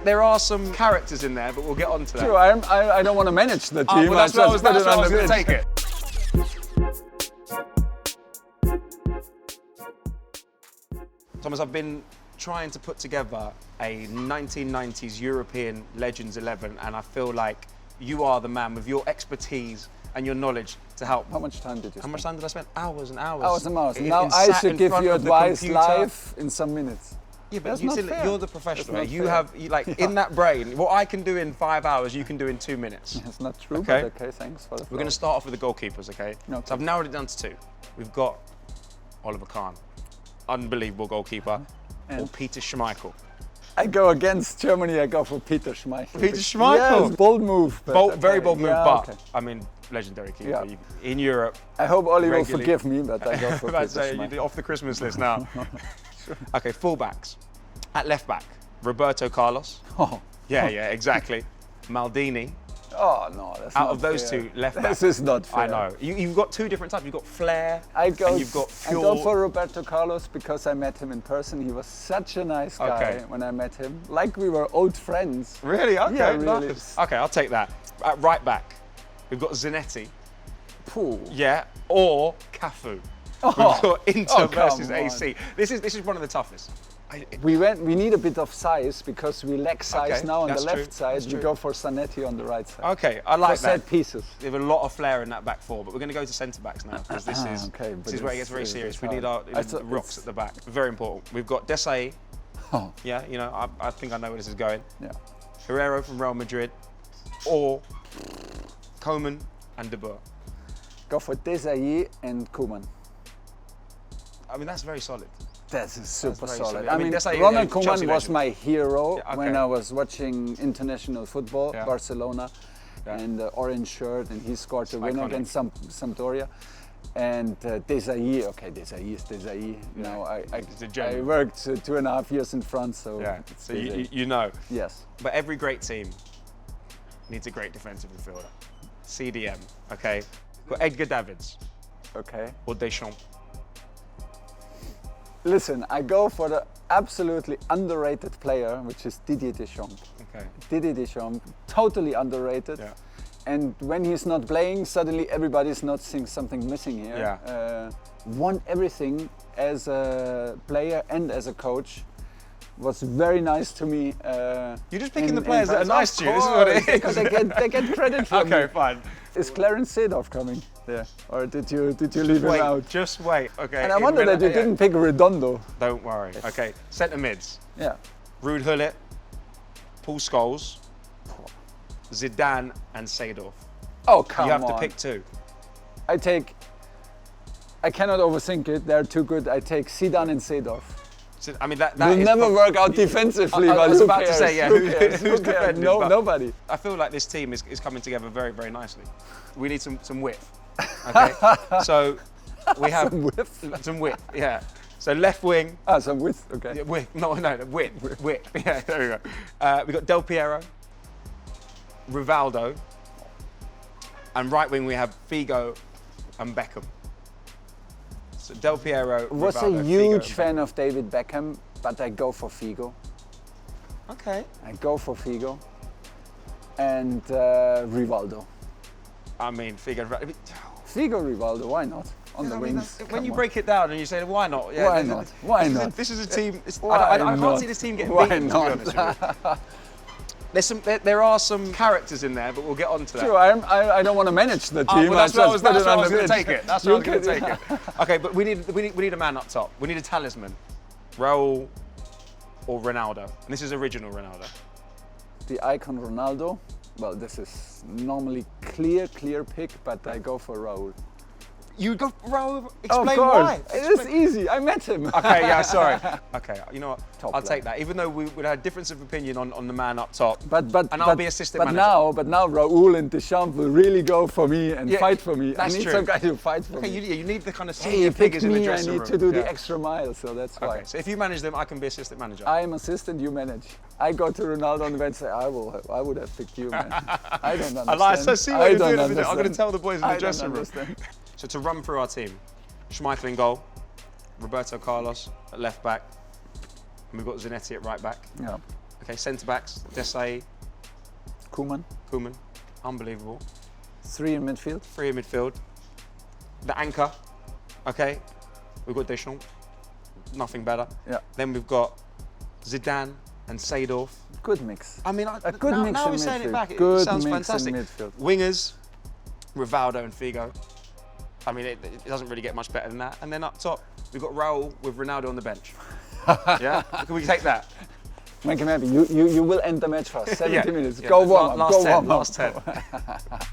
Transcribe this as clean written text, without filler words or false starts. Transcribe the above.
There are some characters in there, but we'll get on to that. True, I don't want to manage the team. Well, that's where I was going to pitch. take it. Thomas, I've been trying to put together a 1990s European Legends 11, and I feel like you are the man with your expertise and your knowledge to help. How much time did you spend? How much time did I spend? Hours and hours. Hours and hours. Now I should give you advice live in some minutes. Yeah, but That's you're the professional. That's You fair. have, in that brain, what I can do in 5 hours, you can do in 2 minutes. It's not true, Okay. but okay, thanks for the We're going to start off with the goalkeepers, okay? Okay. So I've narrowed it down to 2. We've got Oliver Kahn, unbelievable goalkeeper, or Peter Schmeichel. I go against Germany, I go for Peter Schmeichel. Peter Schmeichel? Yes, bold move. but Very okay. bold move, Yeah, but, okay. I mean, legendary keeper. Yeah. In Europe. I hope Oli will regularly- forgive me, but I go for About Peter to say, Schmeichel. you're off the Christmas list now. Okay, fullbacks. At left back, Roberto Carlos. Oh. Yeah, exactly. Maldini. Oh no, that's Out not of those fair. 2, left back. This is not fair. I know. You've got 2 different types. You've got flair and you've got I pure. go for Roberto Carlos because I met him in person. He was such a nice guy Okay. when I met him. Like we were old friends. Really? Okay, Yeah, really. nice. Okay, I'll take that. At right back, we've got Zanetti. Pooh. Yeah, or Cafu. Oh. We've got Inter Oh, versus come AC. This is one of the toughest. We need a bit of size because we lack size Okay, now on the that's left true, side. that's We true. go for Zanetti on the right side. Okay, I like for that. set pieces. We have a lot of flair in that back 4, but we're going to go to centre backs now because this is Okay, but this is where it gets it's- very it's serious. We hard. need our I thought rocks it's- at the back. Very important. We've got Desai. Oh. Yeah, I think I know where this is going. Yeah. Herrera from Real Madrid, or Coman and De Boer. Go for Desai and Koeman. I mean, that's very solid. That's super very solid. solid. I I mean, mean, Desai, Ronald Chelsea Koeman was legend. my hero Yeah, when okay. I was watching international football, Yeah. Barcelona, Yeah. and the orange shirt, and he scored the winner iconic. against Sampdoria. And Desai, okay, Desai is Desai. Now It's a I gem. worked 2.5 years in France, so Yeah, it's so Desai. you know. Yes. But every great team needs a great defensive midfielder. CDM, okay? Got Edgar Davids Okay. or Deschamps. Listen, I go for the absolutely underrated player, which is Didier Deschamps. Okay. Didier Deschamps, totally underrated. Yeah. And when he's not playing, suddenly everybody's noticing something missing here. Yeah. Won everything as a player and as a coach. Was very nice to me. You're just picking the players that are nice to you. This is what it is. Because they get credit from Okay, me. fine. Is Clarence Seedorf coming there, or did you leave him Wait, out? just wait. Okay. And I wonder that you didn't pick Redondo. Don't worry. Okay, centre mids. Yeah. Ruud Gullit, Paul Scholes, Zidane and Seedorf. Oh come You have on! to pick 2. I cannot overthink it. They're too good. I take Zidane and Seedorf. So, I mean, that Will is never prob- work out defensively. I but was who about to cares? say, yeah, Who who- cares? who's Who cares? defending, No, but- nobody. I feel like this team is coming together very, very nicely. We need some width. Okay, so we have Some width? Some width, yeah. So left wing, Some width. Okay. yeah, width. No, width. Yeah, there we go. We got Del Piero, Rivaldo, and right wing we have Figo and Beckham. So Del Piero, Was Rivaldo, a Figo, huge and fan of David Beckham, but I go for Figo. Beckham. Okay. I go for Figo. And Rivaldo. I mean, Figo. And Rivaldo. Figo, Rivaldo. Why not? On the I mean, wings. when Come you on. break it down and you say, why not? Yeah, Why not? Why this not? Is this is a team. Why I can't not? see this team getting Why beaten, not? to be honest with you. There are some characters in there, but we'll get on to that. True, I don't want to manage the team. Well, that's I where I was, just put that's it where I on was the going to pitch. take it. That's where I was You going to can- take it. Okay, but we need a man up top. We need a talisman. Raul or Ronaldo. And this is original Ronaldo. The icon Ronaldo. Well, this is normally clear pick, but I go for Raul. You go Raul. Of Explain course, why. it is easy. I met him. Okay, yeah, sorry. Okay, you know what? Top I'll player. take that. Even though we would have a difference of opinion on the man up top. But I'll be assistant manager. But now Raul and Deschamps will really go for me and Yeah, fight for me. I that's need true. some guy to fight for Okay, me. you need the kind of Hey, senior you pick figures in the me. I dressing need room. to do the Yeah. extra mile, so that's why. Okay, so if you manage them, I can be assistant manager. I am assistant. You manage. I go to Ronaldo on the bench. Say, I would have picked you, man. I don't understand. I like. So see what I you're don't doing. I'm going to understand. tell the boys in the I don't dressing room. understand. So to run through our team, Schmeichel in goal, Roberto Carlos at left back, and we've got Zanetti at right back. Yeah. Okay, centre backs, Desai, Koeman. Koeman, unbelievable. 3 in midfield. 3 in midfield. The anchor, okay, we've got Deschamps, nothing better. Yeah. Then we've got Zidane and Seedorf. Good mix. I mean, A good mix now in we're saying it midfield. back, it Good sounds mix fantastic. in midfield. Wingers, Rivaldo and Figo. I mean, it doesn't really get much better than that. And then up top, we've got Raul with Ronaldo on the bench. Yeah, can we take that? Make him happy. You will end the match for us. 70 Yeah. minutes. Yeah, Go warm up. last Go 10, warm up. last 10.